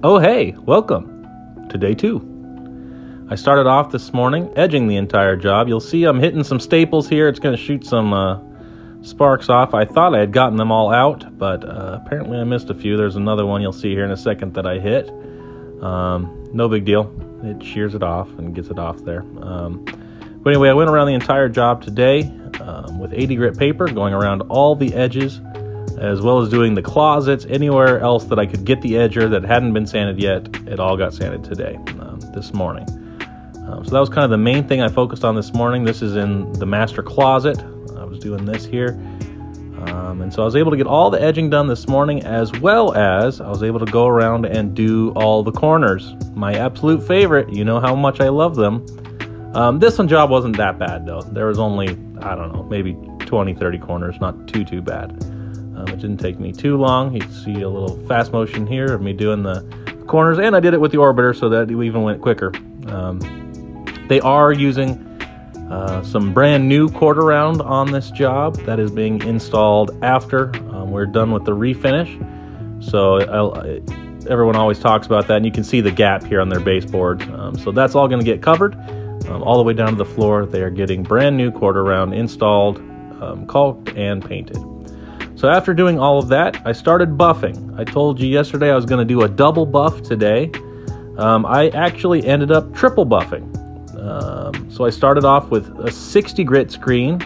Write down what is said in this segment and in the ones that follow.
Oh hey, welcome to day 2. I started off this morning edging the entire job. You'll see I'm hitting some staples here. It's going to shoot some sparks off. I thought I had gotten them all out, but apparently I missed a few. There's another one you'll see here in a second that I hit. No big deal. It shears it off and gets it off there. But anyway, I went around the entire job today with 80 grit paper, going around all the edges, as well as doing the closets, anywhere else that I could get the edger that hadn't been sanded yet. It all got sanded today, this morning. So that was kind of the main thing I focused on this morning. This is in the master closet. I was doing this here. And so I was able to get all the edging done this morning, as well as I was able to go around and do all the corners. My absolute favorite. You know how much I love them. This one job wasn't that bad, though. There was only, I don't know, maybe 20, 30 corners. Not too bad. It didn't take me too long. You can see a little fast motion here of me doing the corners, and I did it with the orbiter so that it even went quicker. They are using some brand new quarter round on this job that is being installed after we're done with the refinish. So everyone always talks about that, and you can see the gap here on their baseboards. So that's all going to get covered all the way down to the floor. They are getting brand new quarter round installed, caulked, and painted. So after doing all of that, I started buffing. I told you yesterday I was going to do a double buff today. I actually ended up triple buffing. So I started off with a 60 grit screen,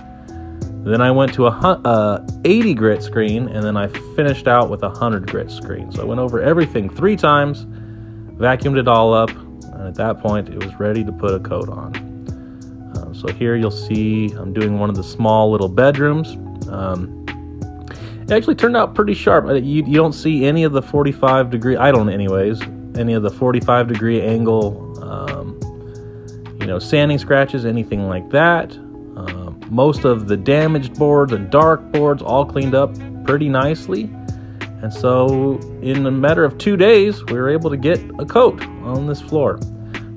then I went to a 80 grit screen, and then I finished out with a 100 grit screen. So I went over everything 3 times, vacuumed it all up, and at that point it was ready to put a coat on. So here you'll see I'm doing one of the small little bedrooms. It actually turned out pretty sharp. You don't see any of the 45 degree, I don't anyways, any of the 45 degree angle, sanding scratches, anything like that. Most of the damaged boards and dark boards all cleaned up pretty nicely. And so in a matter of 2 days, we were able to get a coat on this floor.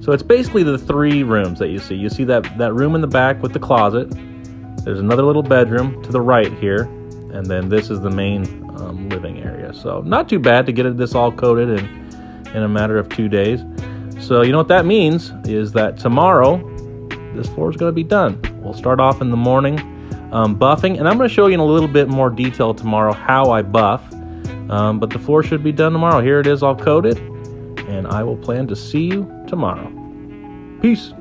So it's basically the 3 rooms that you see. You see that room in the back with the closet. There's another little bedroom to the right here. And then this is the main living area. So not too bad to get this all coated in a matter of 2 days. So you know what that means is that tomorrow this floor is going to be done. We'll start off in the morning buffing, and I'm going to show you in a little bit more detail tomorrow how I buff. But the floor should be done tomorrow. Here it is all coated, and I will plan to see you tomorrow. Peace.